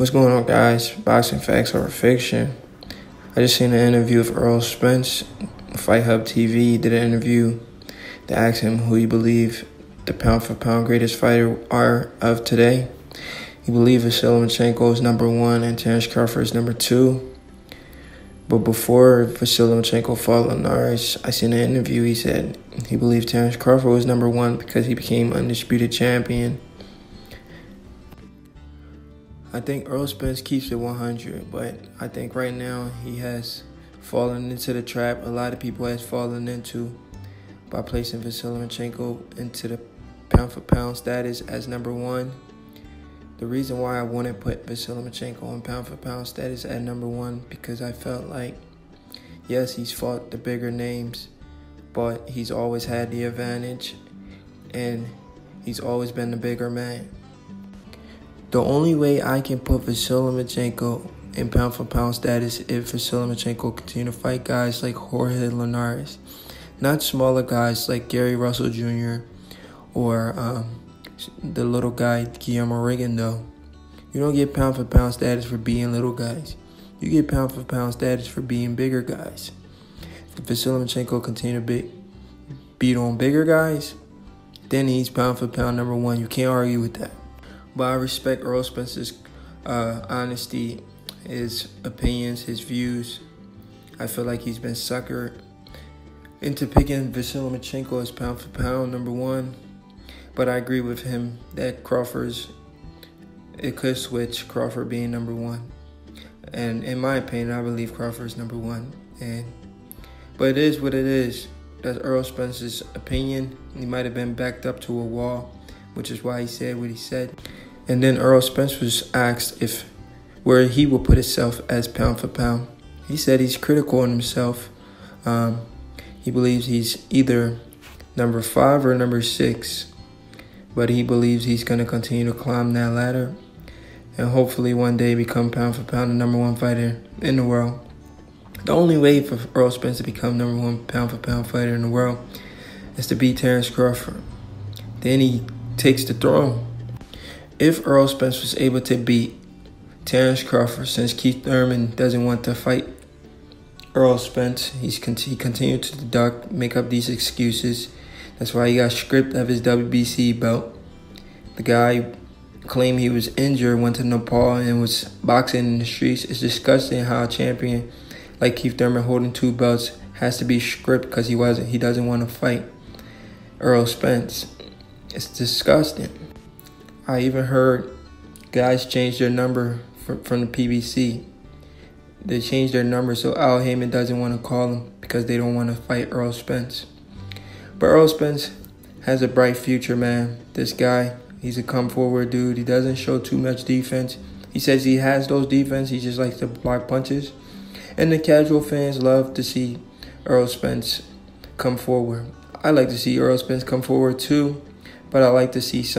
What's going on, guys? Boxing facts over fiction. I just seen an interview of Errol Spence. Fight Hub TV did an interview. They asked him who he believed the pound-for-pound greatest fighter are of today. He believed Lomachenko is number 1 and Terrence Crawford is number 2. But before Lomachenko fought Linares, I seen an interview. He said he believed Terrence Crawford was number 1 because he became undisputed champion. I think Errol Spence keeps it 100, but I think right now he has fallen into the trap a lot of people has fallen into by placing Lomachenko into the pound-for-pound status as number 1. The reason why I wouldn't put Lomachenko on pound-for-pound status at number 1 because I felt like, yes, he's fought the bigger names, but he's always had the advantage, and he's always been the bigger man. The only way I can put Lomachenko in pound-for-pound status if Lomachenko continue to fight guys like Jorge Linares, not smaller guys like Gary Russell Jr. or the little guy Guillermo Rigon. Though you don't get pound-for-pound status for being little guys. You get pound-for-pound status for being bigger guys. If Lomachenko continue to beat on bigger guys, then he's pound-for-pound number 1. You can't argue with that. But I respect Errol Spence's honesty, his opinions, his views. I feel like he's been suckered into picking Lomachenko as pound-for-pound number 1. But I agree with him that it could switch, Crawford being number 1. And in my opinion, I believe Crawford's number 1. But it is what it is. That's Errol Spence's opinion. He might have been backed up to a wall, which is why he said what he said. And then Errol Spence was asked where he will put himself as pound-for-pound. He said he's critical on himself. He believes he's either number 5 or number 6. But he believes he's going to continue to climb that ladder and hopefully one day become pound-for-pound the number 1 fighter in the world. The only way for Errol Spence to become number 1 pound-for-pound fighter in the world is to beat Terrence Crawford. Then he takes the throne. If Errol Spence was able to beat Terrence Crawford, since Keith Thurman doesn't want to fight Errol Spence, he continued to deduct, make up these excuses. That's why he got stripped of his WBC belt. The guy claimed he was injured, went to Nepal, and was boxing in the streets. It's disgusting how a champion like Keith Thurman holding 2 belts has to be stripped because he doesn't want to fight Errol Spence. It's disgusting. I even heard guys change their number from the PBC. They changed their number so Al Heyman doesn't want to call him because they don't want to fight Errol Spence. But Errol Spence has a bright future, man. This guy, he's a come-forward dude. He doesn't show too much defense. He says he has those defense. He just likes to block punches. And the casual fans love to see Errol Spence come forward. I like to see Errol Spence come forward too, but I like to see